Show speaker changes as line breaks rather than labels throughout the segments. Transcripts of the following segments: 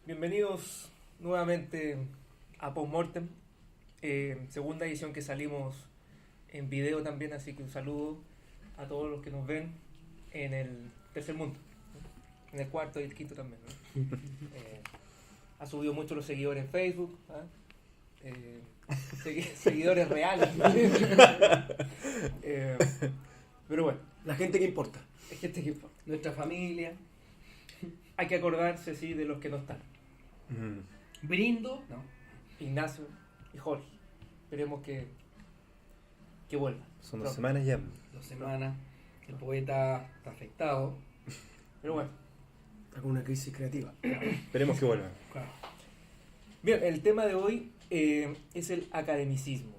Bienvenidos nuevamente a Postmortem, segunda edición que salimos en video también, así que un saludo a todos los que nos ven en el tercer mundo, en el cuarto y el quinto también, ¿no? Ha subido mucho los seguidores en Facebook, ¿ah? Seguidores reales. Pero bueno,
La gente que importa.
hay gente que importa.
Nuestra familia.
Hay que acordarse, sí, de los que no están.
Brindo. No.
Ignacio y Jorge. Esperemos que vuelvan.
Son 2
pronto.
semanas ya.
2 semanas. El poeta está afectado.
Pero bueno.
Está con una crisis creativa.
Esperemos que vuelvan.
Claro.
Bien, el tema de hoy es el academicismo.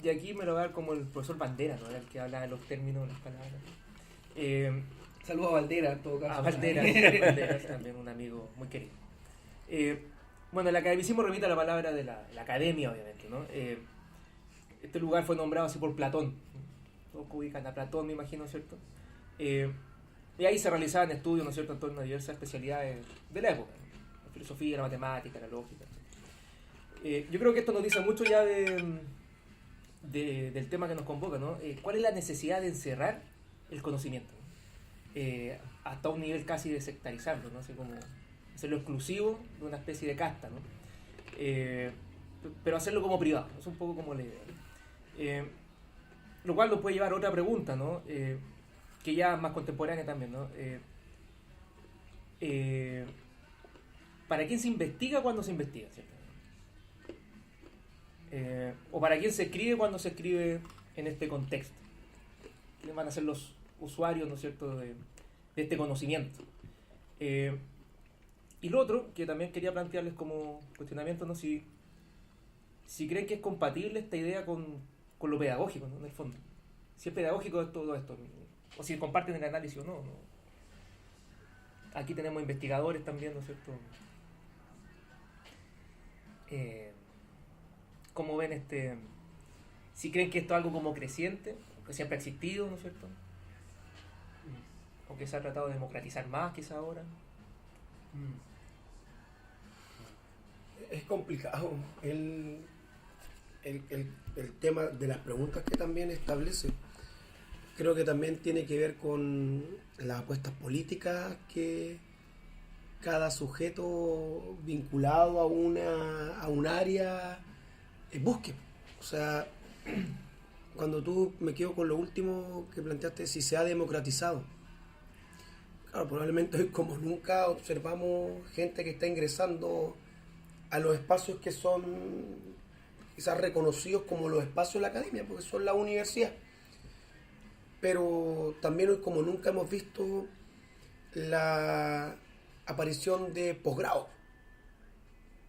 Y aquí me lo va a dar como el profesor Bandera, ¿no? El que habla de los términos, las palabras.
Saludo a Valdera en todo caso.
A Bandera es también un amigo muy querido. Bueno, el academicismo remite a la palabra de la academia, obviamente, ¿no? Este lugar fue nombrado así por Platón. Todos ubican a Platón, me imagino, ¿cierto? Y ahí se realizaban estudios, ¿no es cierto?, en torno a diversas especialidades de la época, ¿no? La filosofía, la matemática, la lógica, etc. Yo creo que esto nos dice mucho ya del tema que nos convoca, ¿no? ¿Cuál es la necesidad de encerrar el conocimiento? Hasta un nivel casi de sectarizarlo, ¿no? Así como hacerlo exclusivo de una especie de casta, ¿no? Pero hacerlo como privado, es un poco como la idea. Lo cual nos puede llevar a otra pregunta, ¿no? Que ya es más contemporánea también, ¿no? ¿Para quién se investiga cuando se investiga, ¿cierto? O para quién se escribe cuando se escribe en este contexto. ¿Quiénes van a ser los usuarios, ¿no es cierto?, de este conocimiento? Y lo otro, que también quería plantearles como cuestionamiento, ¿no? Si creen que es compatible esta idea con lo pedagógico, ¿no? En el fondo. Si es pedagógico todo esto, o si comparten el análisis o no, ¿no? Aquí tenemos investigadores también, ¿no es cierto? ¿Cómo ven si creen que esto es algo como creciente, que siempre ha existido, ¿no es cierto? O que se ha tratado de democratizar más quizá ahora?
Es complicado el tema de las preguntas que también establece. Creo que también tiene que ver con las apuestas políticas que cada sujeto vinculado a un área busque. O sea, cuando me quedo con lo último que planteaste, si se ha democratizado. Claro, probablemente hoy como nunca observamos gente que está ingresando a los espacios que son quizás reconocidos como los espacios de la academia, porque son la universidad. Pero también hoy como nunca hemos visto la aparición de posgrados,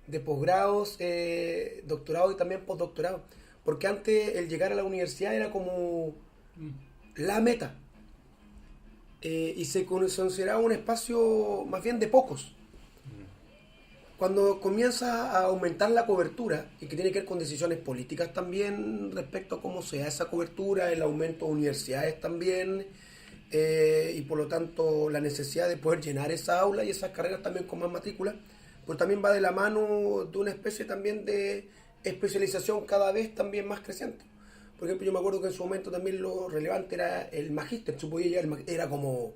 doctorados y también postdoctorados, porque antes el llegar a la universidad era como la meta, y se consideraba un espacio más bien de pocos. Cuando comienza a aumentar la cobertura, y que tiene que ver con decisiones políticas también respecto a cómo se da esa cobertura, el aumento de universidades también, y por lo tanto la necesidad de poder llenar esa aula y esas carreras también con más matrículas, pues también va de la mano de una especie también de especialización cada vez también más creciente. Por ejemplo, yo me acuerdo que en su momento también lo relevante era el magíster, se podía llegar, era como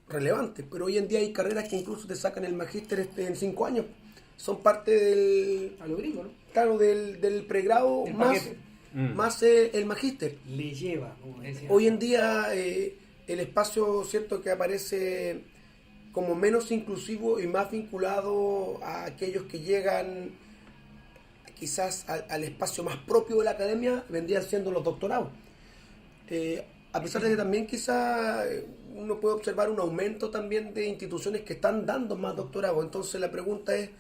relevante, pero hoy en día hay carreras que incluso te sacan el magíster en 5 años, son parte del,
A lo gringo, ¿no?
claro, del pregrado
Del
más
paquete.
el magíster.
Le lleva, como decía.
Hoy en día el espacio, cierto, que aparece como menos inclusivo y más vinculado a aquellos que llegan quizás al espacio más propio de la academia, vendrían siendo los doctorados. A pesar de que también quizás uno puede observar un aumento también de instituciones que están dando más doctorados. Entonces la pregunta es,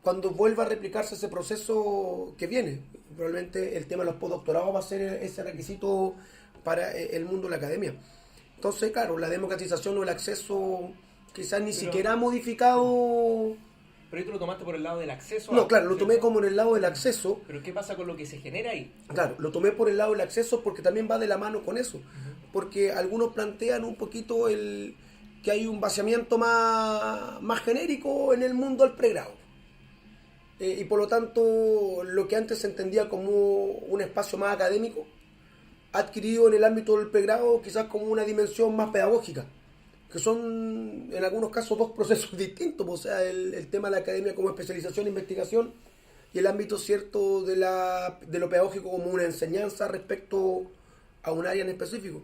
cuando vuelva a replicarse ese proceso que viene, probablemente el tema de los postdoctorados va a ser ese requisito para el mundo de la academia. Entonces, claro, la democratización o el acceso quizás ni siquiera ha modificado.
Pero ahí tú lo tomaste por el lado del acceso.
No, claro, lo tomé como en el lado del acceso.
Pero ¿qué pasa con lo que se genera ahí?
Claro, lo tomé por el lado del acceso porque también va de la mano con eso. Porque algunos plantean un poquito que hay un vaciamiento más genérico en el mundo del pregrado. Y por lo tanto, lo que antes se entendía como un espacio más académico, ha adquirido en el ámbito del pregrado quizás como una dimensión más pedagógica, que son en algunos casos dos procesos distintos, o sea, el tema de la academia como especialización e investigación y el ámbito cierto de lo pedagógico como una enseñanza respecto a un área en específico.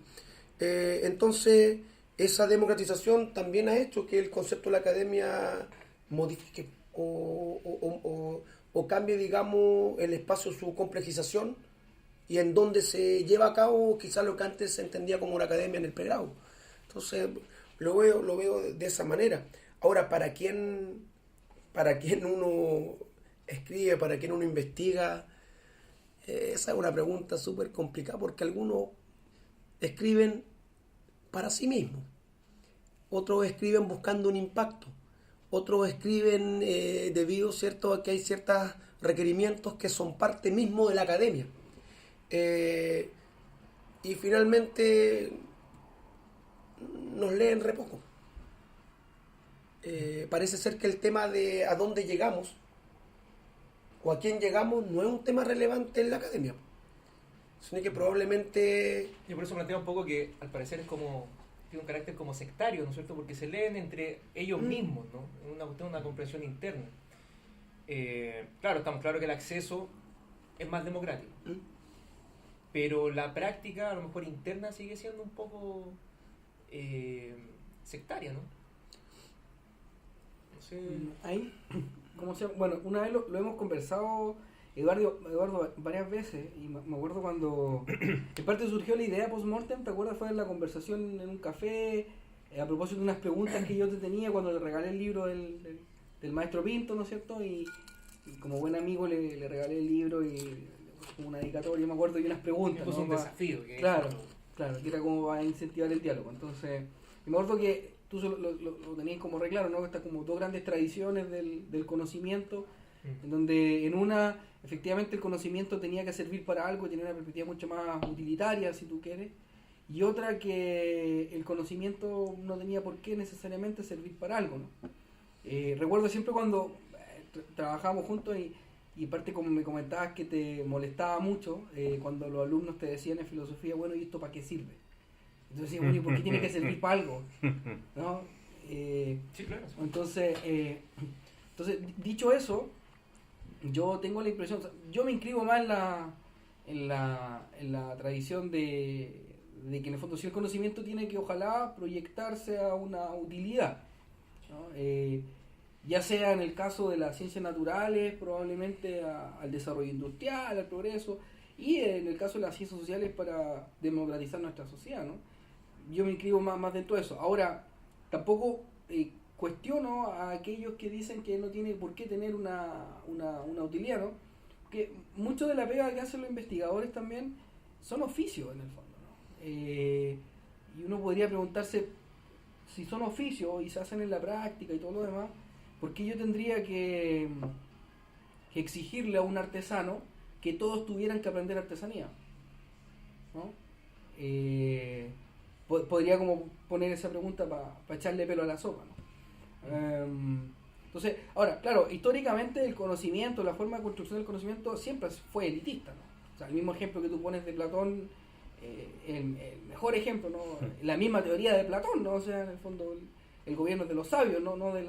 Entonces, esa democratización también ha hecho que el concepto de la academia modifique o cambie, digamos, el espacio, su complejización y en donde se lleva a cabo quizás lo que antes se entendía como una academia en el pregrado. Entonces, lo veo de esa manera. Ahora, ¿para quién uno escribe, para quién uno investiga? Esa es una pregunta súper complicada porque algunos escriben para sí mismos, otros escriben buscando un impacto, otros escriben debido, ¿cierto?, a que hay ciertos requerimientos que son parte mismo de la academia. Y finalmente nos leen re poco. Parece ser que el tema de a dónde llegamos o a quién llegamos no es un tema relevante en la academia, sino que probablemente...
Yo por eso planteo un poco que al parecer tiene un carácter como sectario, ¿no es cierto? Porque se leen entre ellos mismos, ¿no? Una comprensión interna. Claro, estamos claros que el acceso es más democrático, pero la práctica, a lo mejor interna, sigue siendo un poco sectaria, ¿no? No sé.
Ahí, ¿cómo se llama? Bueno, una vez lo hemos conversado, Eduardo, varias veces, y me acuerdo cuando en parte surgió la idea post-mortem, ¿te acuerdas? Fue en la conversación en un café, a propósito de unas preguntas que yo te tenía cuando le regalé el libro del maestro Pinto, ¿no es cierto? Y como buen amigo le regalé el libro y como una dedicatoria, me acuerdo, y unas preguntas.
Puso, ¿no?, un desafío.
Claro, que era como a incentivar el diálogo. Entonces, me acuerdo que tú lo tenías como re claro, ¿no? Que está como dos grandes tradiciones del conocimiento, en donde en una, efectivamente, el conocimiento tenía que servir para algo, tenía una perspectiva mucho más utilitaria, si tú quieres, y otra que el conocimiento no tenía por qué necesariamente servir para algo, ¿no? Recuerdo siempre cuando trabajábamos juntos y parte como me comentabas que te molestaba mucho cuando los alumnos te decían en filosofía, bueno, ¿y esto para qué sirve? Entonces, bueno, ¿y por qué tiene que servir para algo? ¿No?
Sí, claro.
Entonces, dicho eso, yo tengo la impresión, o sea, yo me inscribo más en la tradición de que en el fondo si el conocimiento tiene que ojalá proyectarse a una utilidad, ¿no? Ya sea en el caso de las ciencias naturales, probablemente al desarrollo industrial, al progreso, y en el caso de las ciencias sociales para democratizar nuestra sociedad, ¿no? Yo me inscribo más dentro de eso. Ahora, tampoco cuestiono a aquellos que dicen que no tiene por qué tener una utilidad, ¿no? Porque mucho de la pega que hacen los investigadores también son oficios en el fondo, ¿no? Y uno podría preguntarse, si son oficios y se hacen en la práctica y todo lo demás, ¿por qué yo tendría que exigirle a un artesano que todos tuvieran que aprender artesanía? ¿No? Podría como poner esa pregunta para echarle pelo a la sopa, ¿no? Entonces, ahora, claro, históricamente el conocimiento, la forma de construcción del conocimiento siempre fue elitista, ¿no? O sea, el mismo ejemplo que tú pones de Platón, el mejor ejemplo, ¿no? La misma teoría de Platón, ¿no? O sea, en el fondo el gobierno es de los sabios, no de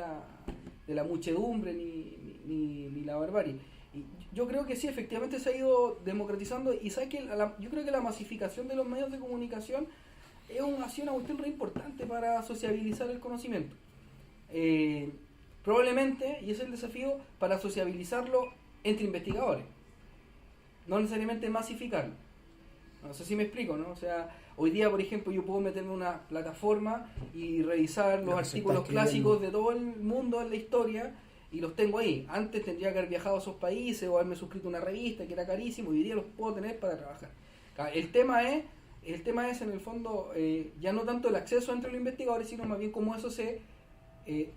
la muchedumbre ni la barbarie. Y yo creo que sí, efectivamente se ha ido democratizando, y sabes que yo creo que la masificación de los medios de comunicación ha sido una cuestión re importante para sociabilizar el conocimiento. Probablemente, y ese es el desafío, para sociabilizarlo entre investigadores, no necesariamente masificarlo. No sé si me explico, ¿no? O sea, hoy día, por ejemplo, yo puedo meterme en una plataforma y revisar los artículos clásicos de todo el mundo en la historia, y los tengo ahí. Antes tendría que haber viajado a esos países o haberme suscrito a una revista que era carísimo, y hoy día los puedo tener para trabajar. El tema es en el fondo ya no tanto el acceso entre los investigadores, sino más bien cómo eso se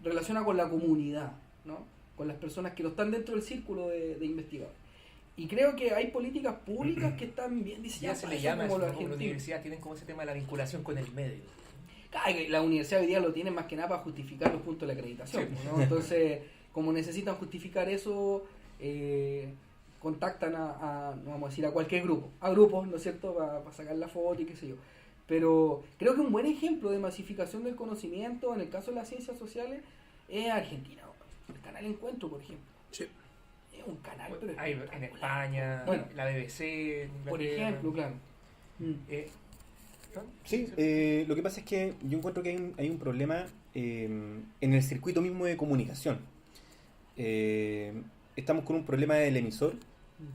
relaciona con la comunidad, ¿no? Con las personas que no están dentro del círculo de investigadores. Y creo que hay políticas públicas que están bien diseñadas.
Ya se le llama eso, como las universidades tienen como ese tema de la vinculación con el medio.
Claro, que la universidad hoy día lo tiene más que nada para justificar los puntos de la acreditación, ¿no? Entonces, como necesitan justificar eso, contactan no vamos a decir a cualquier grupo, a grupos, ¿no es cierto?, para sacar la foto y qué sé yo. Pero creo que un buen ejemplo de masificación del conocimiento, en el caso de las ciencias sociales, es Argentina. El canal Encuentro, por ejemplo.
Sí.
Es un canal, pero
Hay en España,
bueno,
la BBC,
por ejemplo, claro.
Sí, lo que pasa es que yo encuentro que hay un problema en el circuito mismo de comunicación. Estamos con un problema del emisor,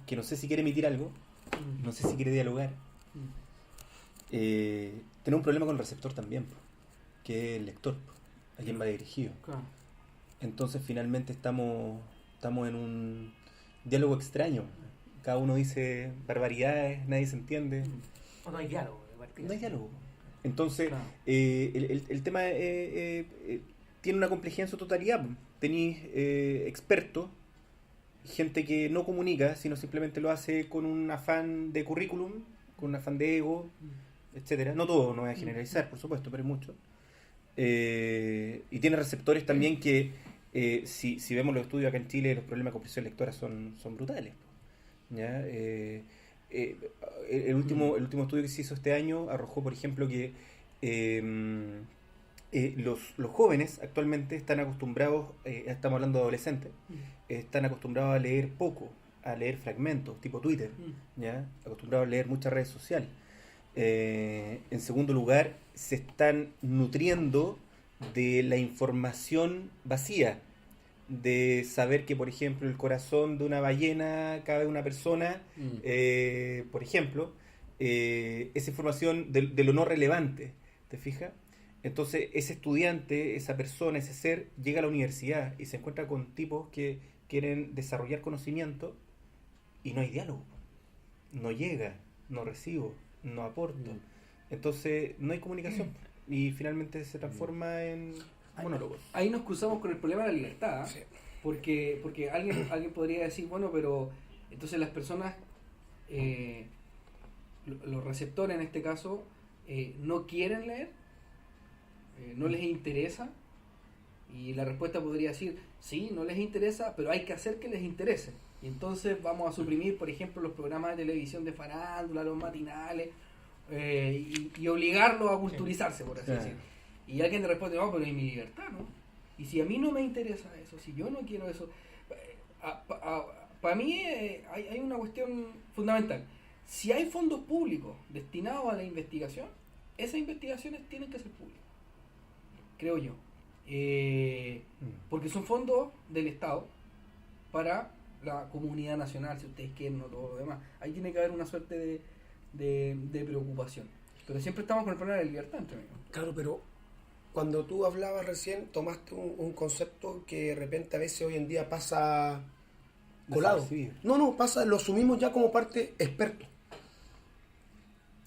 que no sé si quiere emitir algo, no sé si quiere dialogar. Tenemos un problema con el receptor también, que es el lector, a quien va dirigido.
Claro.
Entonces finalmente estamos en un diálogo extraño. Cada uno dice barbaridades, nadie se entiende.
O no hay diálogo de partida.
No hay diálogo. Entonces,
Claro.
el tema tiene una complejidad en su totalidad. Tenéis expertos, gente que no comunica, sino simplemente lo hace con un afán de currículum, con un afán de ego, etcétera. No todo, no voy a generalizar, por supuesto, pero hay mucho. Y tiene receptores también que, si vemos los estudios acá en Chile, los problemas de comprensión lectora son brutales. ¿Ya? El último estudio que se hizo este año arrojó, por ejemplo, que los jóvenes actualmente están acostumbrados, estamos hablando de adolescentes, están acostumbrados a leer poco, a leer fragmentos, tipo Twitter, ¿ya? Acostumbrados a leer muchas redes sociales. En segundo lugar, se están nutriendo de la información vacía, de saber que, por ejemplo, el corazón de una ballena cabe en una persona, por ejemplo, esa información de lo no relevante, ¿te fijas? Entonces, ese estudiante, esa persona, ese ser, llega a la universidad y se encuentra con tipos que quieren desarrollar conocimiento y no hay diálogo. No llega, no recibo, no aporto. Entonces, no hay comunicación y finalmente se transforma en monólogos.
Ahí nos cruzamos con el problema de la libertad, ¿eh? Porque alguien podría decir, bueno, pero entonces las personas, los receptores en este caso, no quieren leer, no les interesa, y la respuesta podría decir, sí, no les interesa, pero hay que hacer que les interese. Y entonces vamos a suprimir, por ejemplo, los programas de televisión de farándula, los matinales, y obligarlos a culturizarse, por así decirlo. Y alguien te responde, no, pero es mi libertad, ¿no? Y si a mí no me interesa eso, si yo no quiero eso, para mí hay una cuestión fundamental. Si hay fondos públicos destinados a la investigación, esas investigaciones tienen que ser públicas, creo yo. Porque son fondos del Estado para la comunidad nacional, si ustedes quieren, o todo lo demás. Ahí tiene que haber una suerte de preocupación. Pero siempre estamos con el problema de la libertad, entre amigos.
Claro, pero cuando tú hablabas recién, tomaste un concepto que de repente a veces hoy en día pasa colado. No, pasa, lo asumimos ya como parte experto.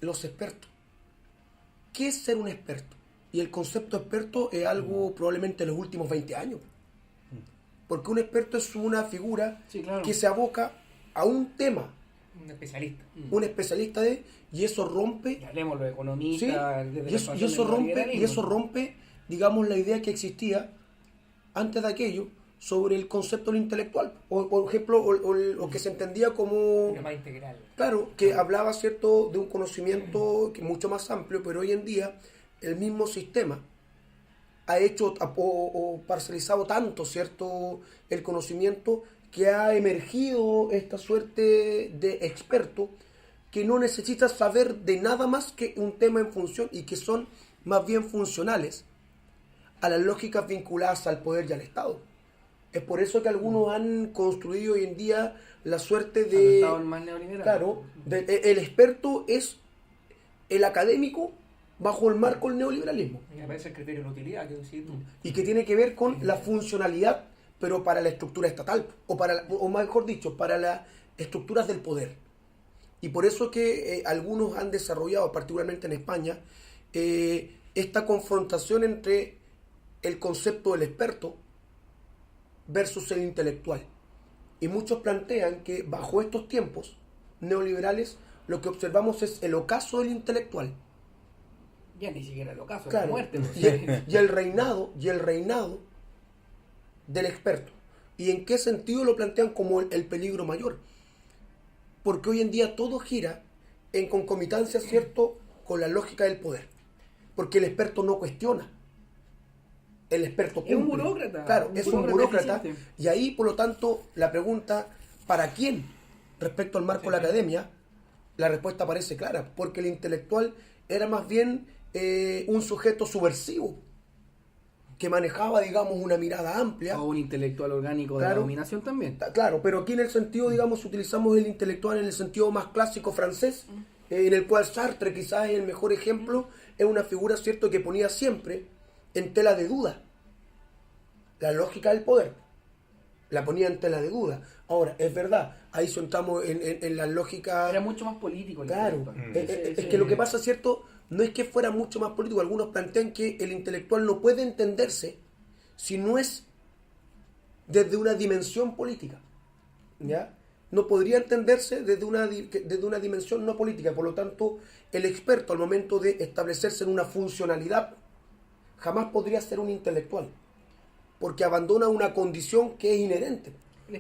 Los expertos. ¿Qué es ser un experto? Y el concepto experto es algo probablemente en los últimos 20 años. Porque un experto es una figura que se aboca a un tema.
Un especialista.
Un especialista y eso rompe.
Ya hablemos de economistas,
¿sí? y eso rompe, digamos, la idea que existía antes de aquello sobre el concepto del intelectual. O por ejemplo, o que se entendía como.
Más integral.
Claro, que hablaba, ¿cierto?, de un conocimiento que mucho más amplio, pero hoy en día el mismo sistema ha hecho o parcializado tanto, ¿cierto?, el conocimiento, que ha emergido esta suerte de experto que no necesita saber de nada más que un tema en función, y que son más bien funcionales a las lógicas vinculadas al poder y al Estado. Es por eso que algunos han construido hoy en día la suerte de...
más neoliberal.
Claro, el experto es el académico bajo el marco del neoliberalismo.
Me parece el criterio de la utilidad, que decís tú.
Y que tiene que ver con la funcionalidad, pero para la estructura estatal, o mejor dicho, para las estructuras del poder. Y por eso que algunos han desarrollado, particularmente en España, esta confrontación entre el concepto del experto versus el intelectual. Y muchos plantean que bajo estos tiempos neoliberales lo que observamos es el ocaso del intelectual.
Ya ni siquiera el ocaso,
Claro,
la muerte. pues.
y el reinado del experto. ¿Y en qué sentido lo plantean como el peligro mayor? Porque hoy en día todo gira en concomitancia, ¿cierto?, con la lógica del poder. Porque el experto no cuestiona. El experto cumple.
Es un burócrata.
Claro, es un burócrata.
eficiente.
Y ahí, por lo tanto, la pregunta, ¿para quién? Respecto al marco de la academia, la respuesta parece clara. Porque el intelectual era más bien un sujeto subversivo, que manejaba, digamos, una mirada amplia.
O un intelectual orgánico de la
Claro.
dominación también.
Claro, pero aquí en el sentido, digamos, utilizamos el intelectual en el sentido más clásico francés, en el cual Sartre quizás es el mejor ejemplo, es una figura, ¿cierto?, que ponía siempre en tela de duda la lógica del poder. La ponía en tela de duda. Ahora, es verdad, ahí entramos en la lógica...
Era mucho más político el
Claro,
intelectual.
es que lo que pasa, ¿cierto?, no es que fuera mucho más político. Algunos plantean que el intelectual no puede entenderse si no es desde una dimensión política, ¿ya? No podría entenderse desde una dimensión no política. Por lo tanto, el experto, al momento de establecerse en una funcionalidad, jamás podría ser un intelectual, porque abandona una condición que es inherente.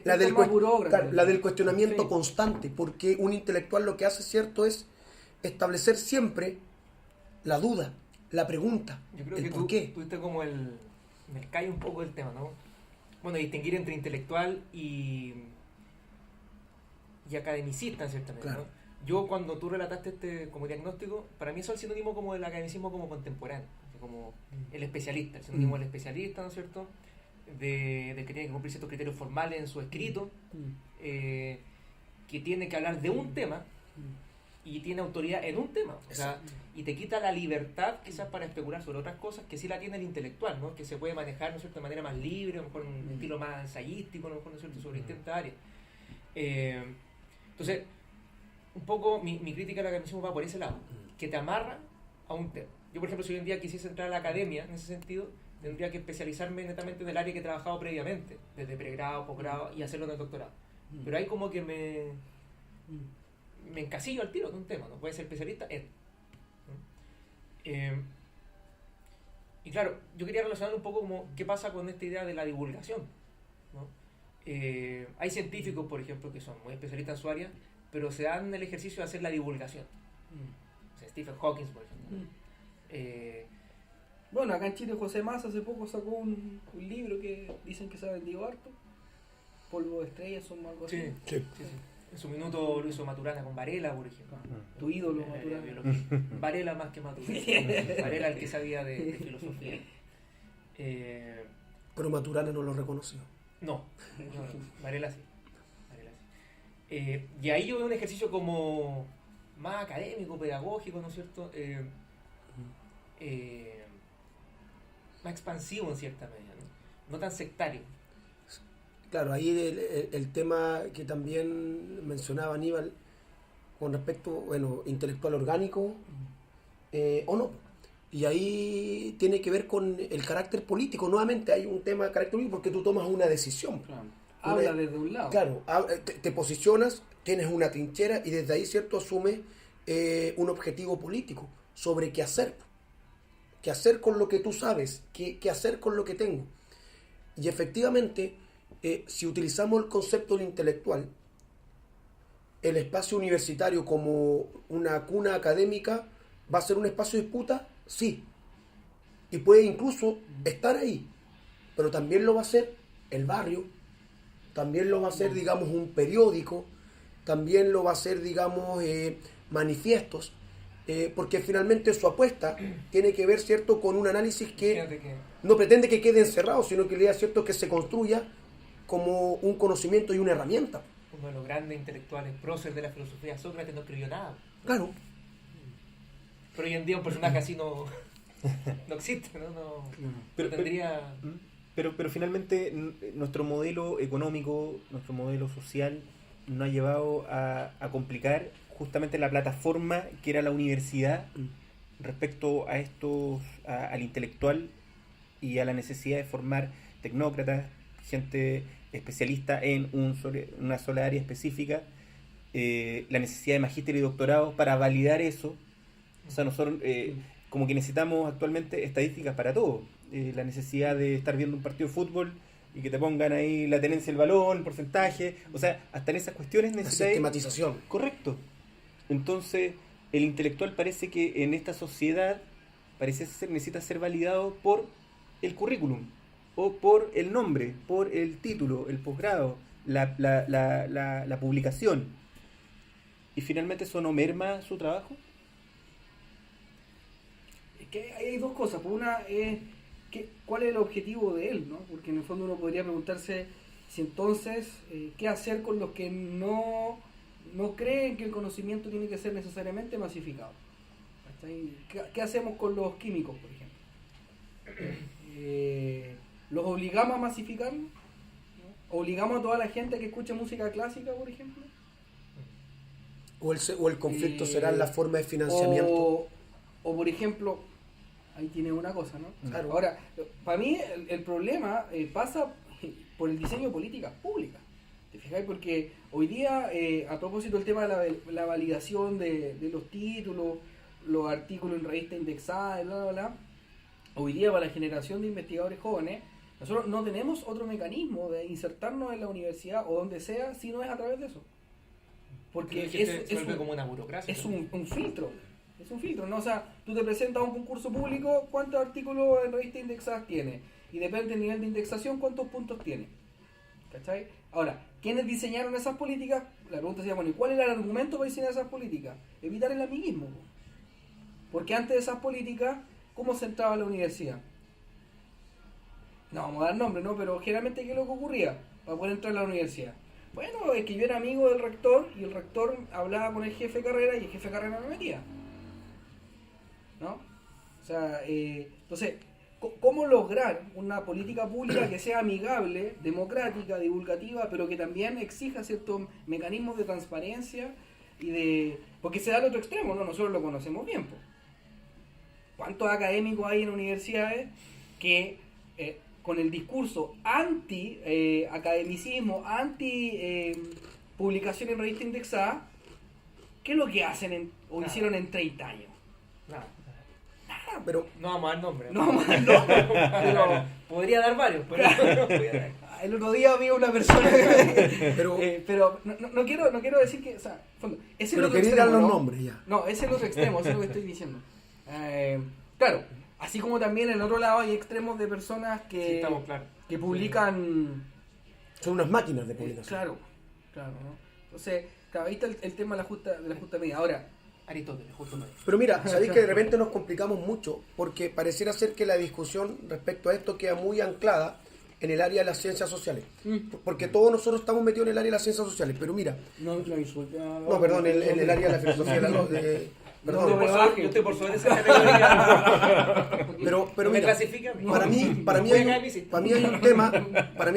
La del,
más burócrata.
claro, la del cuestionamiento
Sí.
constante, porque un intelectual lo que hace, ¿cierto?, es establecer siempre la duda, la pregunta,
Yo creo
el
que
por
tú
qué.
tuviste como el callo un poco del tema, ¿no? Bueno, distinguir entre intelectual y academicista, en cierta medida,
Claro.
¿no? Yo cuando tú relataste este como diagnóstico, para mí eso es el sinónimo como del academicismo como contemporáneo, así como el especialista, el sinónimo del especialista, ¿no es cierto? De que tiene que cumplir ciertos criterios formales en su escrito, que tiene que hablar de un tema y tiene autoridad en un tema, o sea, y te quita la libertad quizás para especular sobre otras cosas que sí la tiene el intelectual, ¿no? Que se puede manejar, ¿no es cierto?, de manera más libre, a lo mejor un estilo más ensayístico, a lo mejor, ¿no es cierto?, sobre distintas áreas. Entonces, un poco mi crítica al academicismo va por ese lado, que te amarra a un tema. Yo, por ejemplo, si hoy en día quisiese entrar a la academia, en ese sentido, tendría que especializarme netamente en el área que he trabajado previamente, desde pregrado, posgrado y hacerlo en el doctorado. Pero ahí como que me encasillo al tiro de un tema, ¿no? Voy a ser especialista en. Y claro, yo quería relacionar un poco como qué pasa con esta idea de la divulgación, ¿no? Hay científicos, por ejemplo, que son muy especialistas en su área, pero se dan el ejercicio de hacer la divulgación. O sea, Stephen Hawking, por ejemplo.
Bueno, acá en Chile José Massa hace poco sacó un libro que dicen que se ha vendido harto. Polvo de estrellas o algo así.
Sí,
Sí.
sí, sí. En su minuto lo hizo Maturana con Varela, por ejemplo.
Tu ídolo,
En
Maturana.
biología. Varela más que Maturana. Varela el que sabía de filosofía.
Pero Maturana no lo reconoció.
No, Varela sí. Varela sí. Y ahí yo veo un ejercicio como más académico, pedagógico, ¿no es cierto? Más expansivo en cierta medida, ¿no? No tan sectario.
Claro, ahí el tema que también mencionaba Aníbal con respecto, bueno, intelectual orgánico o no. Y ahí tiene que ver con el carácter político. Nuevamente hay un tema de carácter político porque tú tomas una decisión.
Claro. Habla desde un lado.
Claro, te posicionas, tienes una trinchera y desde ahí, ¿cierto?, asumes un objetivo político sobre qué hacer. Qué hacer con lo que tú sabes, qué hacer con lo que tengo. Y efectivamente, si utilizamos el concepto del intelectual, el espacio universitario como una cuna académica, ¿va a ser un espacio de disputa? Sí. Y puede incluso estar ahí. Pero también lo va a ser el barrio, también lo va a ser, digamos, un periódico, también lo va a ser, digamos, manifiestos, porque finalmente su apuesta tiene que ver, ¿cierto?, con un análisis que
Fíjate que
no pretende que quede encerrado, sino que la idea, ¿cierto?, que se construya como un conocimiento y una herramienta.
uno de los grandes intelectuales próceres de la filosofía, Sócrates, no escribió nada.
Claro.
Pero hoy en día un personaje así no existe, ¿no? No
Pero-
tendría...
Pero finalmente nuestro modelo económico, nuestro modelo social nos ha llevado a complicar justamente la plataforma que era la universidad respecto a al intelectual y a la necesidad de formar tecnócratas, gente especialista en una sola área específica, la necesidad de magíster y doctorado para validar eso. O sea, nosotros como que necesitamos actualmente estadísticas para todo. La necesidad de estar viendo un partido de fútbol y que te pongan ahí la tenencia del balón, el porcentaje, o sea, hasta en esas cuestiones
La
necesitas...
sistematización.
Correcto. Entonces, el intelectual parece que en esta sociedad necesita ser validado por el currículum, o por el nombre, por el título, el posgrado, la publicación. Y finalmente eso no merma su trabajo.
Es que hay dos cosas. Por una es cuál es el objetivo de él, ¿no? Porque en el fondo uno podría preguntarse si entonces qué hacer con los que no creen que el conocimiento tiene que ser necesariamente masificado. ¿Qué hacemos con los químicos, por ejemplo? ¿Los obligamos a masificarlo? ¿No? ¿Obligamos a toda la gente a que escuche música clásica, por ejemplo?
O el conflicto será en la forma de financiamiento.
O por ejemplo, ahí tiene una cosa, ¿no?
Claro.
Ahora, para mí el problema pasa por el diseño de políticas públicas. ¿Te fijáis? Porque hoy día, a propósito del tema de la validación de los títulos, los artículos en revistas indexadas, bla, bla, bla, hoy día para la generación de investigadores jóvenes, nosotros no tenemos otro mecanismo de insertarnos en la universidad o donde sea si no es a través de eso. Porque
es como una burocracia.
Es un filtro. Es un filtro, ¿no? O sea, tú te presentas a un concurso público, ¿cuántos artículos en revistas indexadas tiene? Y depende del nivel de indexación, ¿cuántos puntos tiene? ¿Cachai? Ahora, ¿quiénes diseñaron esas políticas? La pregunta sería, bueno, ¿y cuál era el argumento para diseñar esas políticas? Evitar el amiguismo. Porque antes de esas políticas, ¿cómo se entraba a la universidad? No vamos a dar nombre, ¿no? Pero generalmente, ¿qué es lo que ocurría para poder entrar a la universidad? Bueno, es que yo era amigo del rector y el rector hablaba con el jefe de carrera y el jefe de carrera me metía. ¿No? O sea, entonces, ¿cómo lograr una política pública que sea amigable, democrática, divulgativa, pero que también exija ciertos mecanismos de transparencia y de... Porque se da al otro extremo, ¿no? Nosotros lo conocemos bien, pues. ¿Cuántos académicos hay en universidades que con el discurso anti-academicismo, anti-publicación en revista indexada, qué es lo que hacen o hicieron en 30 años?
Nada.
Pero
No vamos a dar nombre.
No vamos a dar nombre,
pero podría dar varios, pero no voy a dar.
el otro día vi a una persona
pero
no quiero decir que, o sea, fondo, es el
pero
otro
quería
extremo,
dar los
¿no?
nombres ya.
No, es el otro extremo, eso es lo que estoy diciendo. Claro, así como también en el otro lado hay extremos de personas
Sí,
que,
estamos claros.
que publican...
Son unas máquinas de publicación.
Claro, ¿no? Entonces, claro, ahí está el tema de la justa medida. Ahora,
Aristóteles, justo medio.
Pero mira, sabéis que de repente nos complicamos mucho porque pareciera ser que la discusión respecto a esto queda muy anclada en el área de las ciencias sociales. Porque todos nosotros estamos metidos en el área de las ciencias sociales. Pero mira,
no insulta.
no, perdón, en el área de la filosofía. Perdón,
Yo estoy por sobre esa categoría.
pero
me
mira,
clasifica.
para mí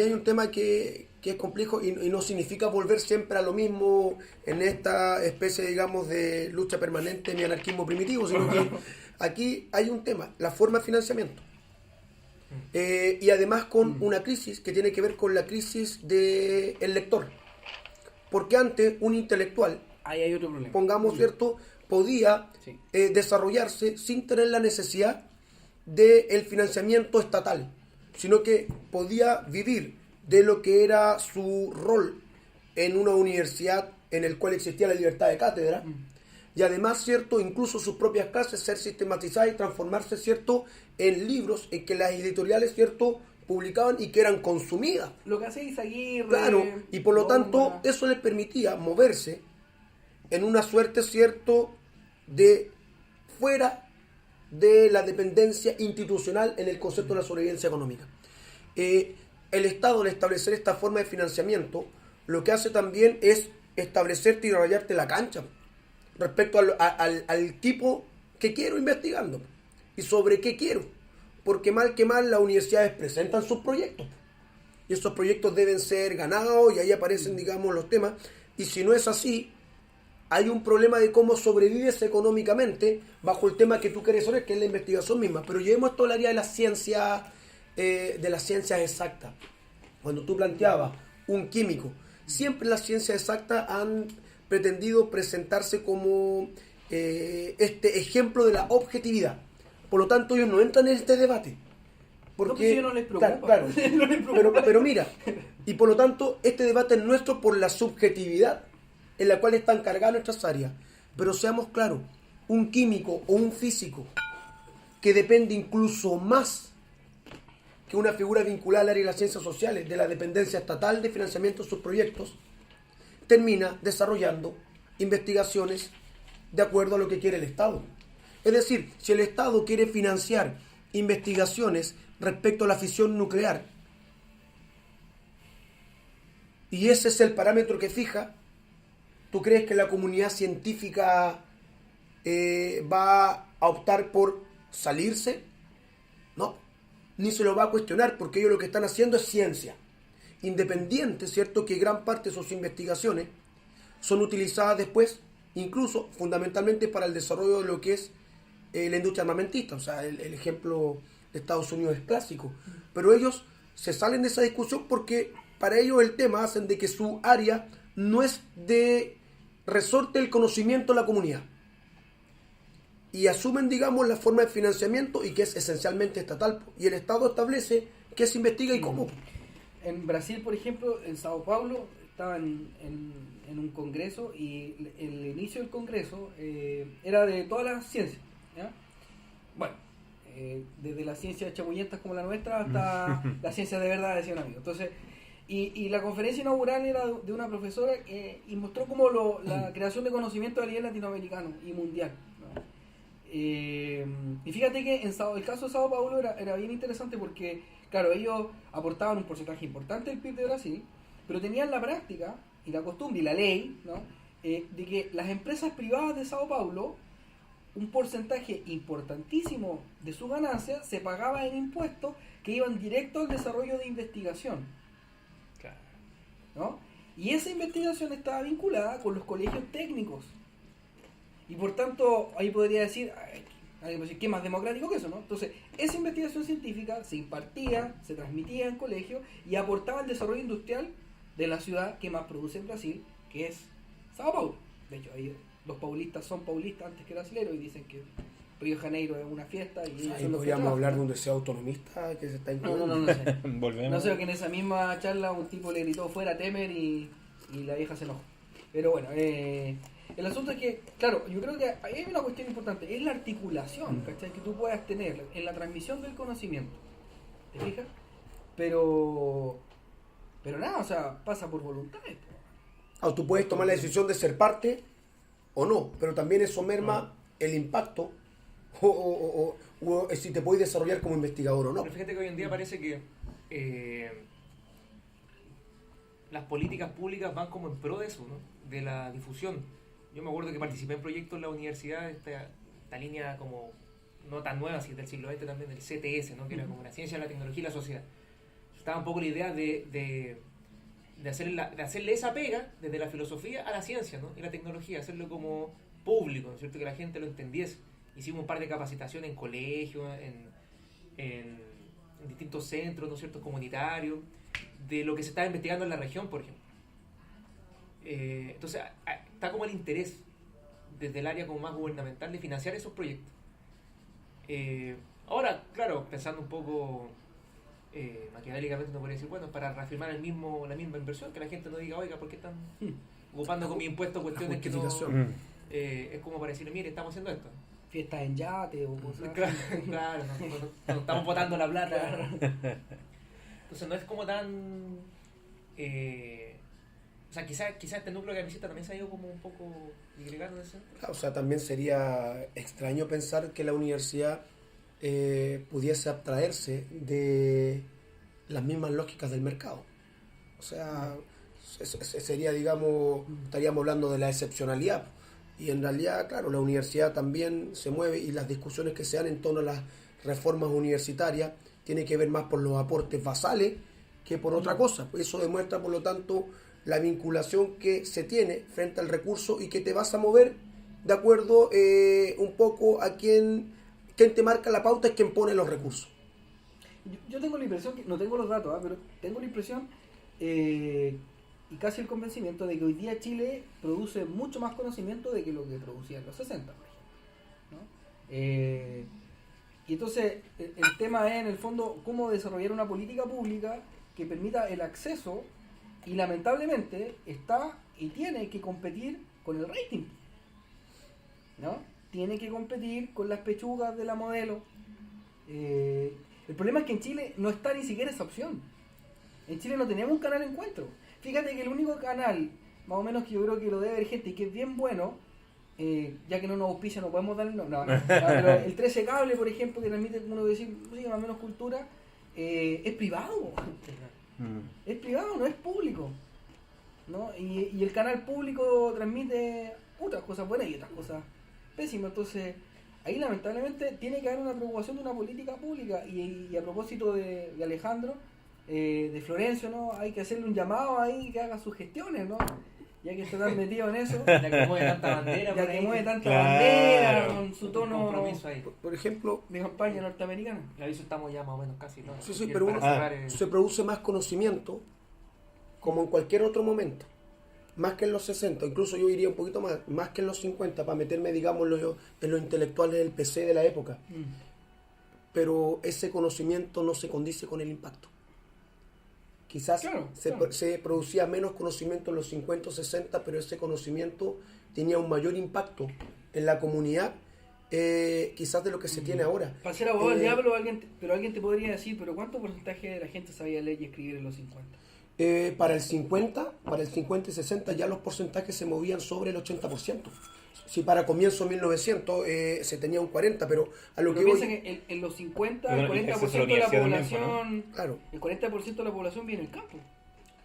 hay un tema que es complejo y no significa volver siempre a lo mismo en esta especie, digamos, de lucha permanente ni anarquismo primitivo, sino que aquí hay un tema, la forma de financiamiento. Y además con una crisis que tiene que ver con la crisis del lector. Porque antes un intelectual,
Ahí hay otro problema.
pongamos, ¿cierto?, podía
Sí.
desarrollarse sin tener la necesidad del financiamiento estatal, sino que podía vivir de lo que era su rol en una universidad en el cual existía la libertad de cátedra, y además, ¿cierto?, incluso sus propias clases ser sistematizadas y transformarse, ¿cierto?, en libros en que las editoriales, ¿cierto?, publicaban y que eran consumidas.
Lo que hace Izaguirre...
Claro, y por lo tanto
Góngora.
eso les permitía moverse en una suerte, ¿cierto?, de fuera de la dependencia institucional en el concepto de la sobrevivencia económica. El Estado, al establecer esta forma de financiamiento, lo que hace también es establecerte y rayarte la cancha respecto al tipo que quiero investigando y sobre qué quiero, porque mal que mal las universidades presentan sus proyectos y esos proyectos deben ser ganados y ahí aparecen, digamos, los temas, y si no es así, hay un problema de cómo sobrevives económicamente bajo el tema que tú quieres saber, que es la investigación misma. Pero llevemos esto al área de las ciencias exactas. Cuando tú planteabas un químico, siempre las ciencias exactas han pretendido presentarse como este ejemplo de la objetividad. Por lo tanto, ellos no entran en este debate.
No, pues si no les preocupa.
Claro,
No les preocupa.
pero mira, y por lo tanto, este debate es nuestro por la subjetividad en la cual están cargadas nuestras áreas. Pero seamos claros, un químico o un físico que depende incluso más que una figura vinculada al área de las ciencias sociales, de la dependencia estatal de financiamiento de sus proyectos, termina desarrollando investigaciones de acuerdo a lo que quiere el Estado. Es decir, si el Estado quiere financiar investigaciones respecto a la fisión nuclear, y ese es el parámetro que fija, ¿tú crees que la comunidad científica va a optar por salirse? No, ni se lo va a cuestionar, porque ellos lo que están haciendo es ciencia independiente, ¿cierto? Que gran parte de sus investigaciones son utilizadas después, incluso fundamentalmente para el desarrollo de lo que es la industria armamentista. O sea, el ejemplo de Estados Unidos es clásico, pero ellos se salen de esa discusión porque para ellos el tema hacen de que su área no es de resorte del conocimiento de la comunidad, y asumen, digamos, la forma de financiamiento, y que es esencialmente estatal, y el Estado establece qué se investiga y cómo.
En Brasil, por ejemplo, en Sao Paulo, estaba en un congreso, y el inicio del congreso era de todas las ciencias, ¿ya? Bueno, desde las ciencias chamullentas como la nuestra hasta la ciencia de verdad, decía un amigo. Entonces, y la conferencia inaugural era de una profesora y mostró como la creación de conocimiento a nivel latinoamericano y mundial, ¿no? Y fíjate que el caso de Sao Paulo era bien interesante porque, claro, ellos aportaban un porcentaje importante del PIB de Brasil, pero tenían la práctica y la costumbre y la ley, ¿no? De que las empresas privadas de Sao Paulo, un porcentaje importantísimo de su ganancia se pagaba en impuestos que iban directo al desarrollo de investigación,
Claro.
¿no? Y esa investigación estaba vinculada con los colegios técnicos. Y por tanto, ahí podría decir, ¿qué más democrático que eso, no? Entonces, esa investigación científica se impartía, se transmitía en colegios y aportaba al desarrollo industrial de la ciudad que más produce en Brasil, que es Sao Paulo. De hecho, ahí los paulistas son paulistas antes que brasileños y dicen que Río de Janeiro es una fiesta. Y ellos
Ahí
son los que
podríamos
trabajan,
hablar
¿no?
de un deseo autonomista que se está incluyendo.
No sé.
Volvemos.
No sé, que en esa misma charla un tipo le gritó fuera Temer y la vieja se enojó. Pero bueno, el asunto es que, claro, yo creo que hay una cuestión importante, es la articulación, ¿cachai? Que tú puedas tener en la transmisión del conocimiento. ¿Te fijas? Pero nada, o sea, pasa por voluntad esto.
Ah, tú puedes tomar la decisión de ser parte o no, pero también eso merma el impacto o si te puedes desarrollar como investigador o no.
Pero fíjate que hoy en día parece que las políticas públicas van como en pro de eso, ¿no? De la difusión. Yo me acuerdo que participé en proyectos en la universidad, esta línea como no tan nueva, si es del siglo XX también, del CTS, ¿no? Que era como la ciencia, la tecnología y la sociedad. Estaba un poco la idea de hacerle esa pega desde la filosofía a la ciencia, ¿no? Y la tecnología, hacerlo como público, ¿no es cierto? Que la gente lo entendiese. Hicimos un par de capacitaciones en colegios, en distintos centros, ¿no es cierto?, comunitarios, de lo que se estaba investigando en la región, por ejemplo. Entonces, está como el interés desde el área como más gubernamental de financiar esos proyectos. Ahora, claro, pensando un poco maquiavélicamente, uno podría decir, bueno, para reafirmar la misma inversión, que la gente no diga, oiga, ¿por qué están ocupando con mi impuesto cuestiones que no...
justificación.
Es como para decirle, mire, estamos haciendo esto.
Fiestas en yate o cosas
Claro,
así.
claro, no estamos botando la plata. Entonces no es como tan... o sea, quizás este núcleo de visita también se ha ido como un poco disgregando de eso.
O sea, también sería extraño pensar que la universidad pudiese abstraerse de las mismas lógicas del mercado. O sea, sería, digamos, estaríamos hablando de la excepcionalidad. Y en realidad, claro, la universidad también se mueve y las discusiones que se dan en torno a las reformas universitarias tienen que ver más por los aportes basales que por otra cosa. Eso demuestra, por lo tanto, la vinculación que se tiene frente al recurso y que te vas a mover de acuerdo un poco a quien te marca la pauta es quien pone los recursos.
Yo tengo la impresión, que no tengo los datos, pero tengo la impresión y casi el convencimiento de que hoy día Chile produce mucho más conocimiento de que lo que producía en los 60, por ejemplo, ¿no? Y entonces el tema es en el fondo cómo desarrollar una política pública que permita el acceso y lamentablemente está y tiene que competir con el rating, ¿no? Tiene que competir con las pechugas de la modelo. El problema es que en Chile no está ni siquiera esa opción. En Chile no tenemos un canal de encuentro. Fíjate que el único canal, más o menos que yo creo que lo debe ver gente y que es bien bueno, ya que no nos auspicia, no podemos dar no, pero el 13 Cable, por ejemplo, que transmite, uno decir, música más o menos cultura, es privado. Es privado, no es público, ¿no? Y el canal público transmite otras cosas buenas y otras cosas pésimas. Entonces, ahí lamentablemente tiene que haber una preocupación de una política pública. Y a propósito de Alejandro, de Florencio, ¿no? Hay que hacerle un llamado ahí que haga sus gestiones, ¿no? Ya que está tan metido en eso,
Ya que mueve tanta bandera,
ya que mueve tanta
Claro.
bandera con su tono
compromiso ahí.
Por ejemplo,
de campaña norteamericana.
Le aviso, estamos ya más o menos casi, ¿no?
sí,
Y
pero
para
uno
cerrar,
se produce más conocimiento, como en cualquier otro momento, más que en los 60, incluso yo iría un poquito más que en los 50, para meterme, digamos, en los intelectuales del PC de la época. Pero ese conocimiento no se condice con el impacto. Quizás
Claro,
se,
claro.
se producía menos conocimiento en los 50 o 60, pero ese conocimiento tenía un mayor impacto en la comunidad, quizás de lo que se tiene ahora.
Para ser abogado del
Eh,
diablo, alguien te podría decir, pero ¿cuánto porcentaje de la gente sabía leer y escribir en los 50?
Para el 50 y 60 ya los porcentajes se movían sobre el 80%. Si para comienzo de 1900 se tenía un 40%, pero a lo
Pero
que
piensa
voy...
que en los 50,
Pero
el
el acceso a
40%
la
de la
universidad también,
población,
Claro,
el 40% de la población vive en el campo.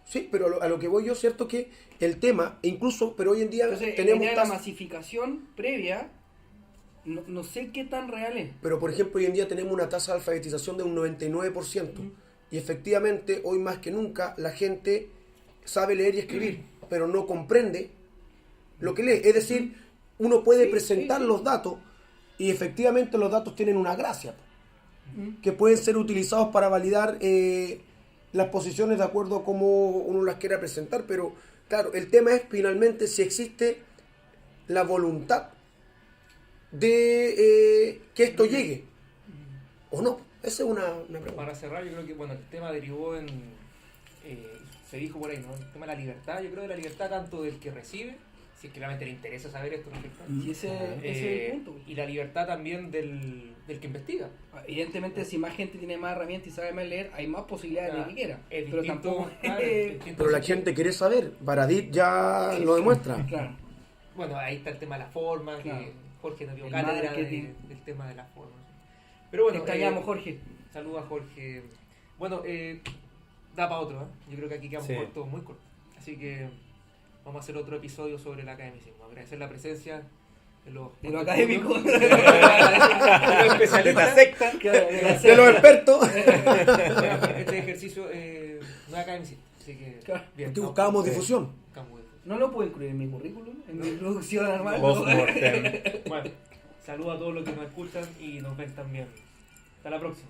sí, pero a lo que voy yo, cierto que el tema, incluso, pero hoy en día
Entonces, la
tenemos...
idea de la
tasas-
masificación previa, no sé qué tan real es.
Pero por ejemplo, hoy en día tenemos una tasa de alfabetización de un 99%. Y efectivamente, hoy más que nunca, la gente sabe leer y escribir, pero no comprende lo que lee. Es decir, uno puede presentar los datos y efectivamente los datos tienen una gracia, que pueden ser utilizados para validar las posiciones de acuerdo a cómo uno las quiera presentar. Pero claro, el tema es finalmente si existe la voluntad de que esto llegue o no. Esa es una pregunta.
para cerrar, yo creo que bueno, el tema derivó en, se dijo por ahí, ¿no? El tema de la libertad, yo creo de la libertad tanto del que recibe, si es que realmente le interesa saber esto, ¿no?
Y ese es el punto.
Y la libertad también del que investiga.
Evidentemente, si más gente tiene más herramientas y sabe más leer, hay más posibilidades de que quiera.
Es
Pero
distinto,
tampoco.
claro, es distinto.
Pero la gente quiere saber. Baradit ya lo demuestra.
Claro.
Bueno, ahí está el tema de la forma,
Claro.
que Jorge nos dio
El
cátedra
marketing.
del tema de la forma. Pero bueno,
Te extrañamos, Jorge.
saludos a Jorge. Bueno, da para otro, ¿eh? Yo creo que aquí quedamos
Sí.
cortos, muy cortos. Así que vamos a hacer otro episodio sobre el academicismo. Agradecer la presencia de los
académicos.
de los
De esta
especialistas.
secta.
De los expertos.
Este ejercicio no es academicista. Así que,
Claro.
bien.
Aquí buscábamos difusión.
Buscamos difusión.
No lo puedo incluir en mi currículum, en mi producción normal.
Post-mortem.
Bueno, saludos a todos los que nos escuchan y nos ven también. Hasta la próxima.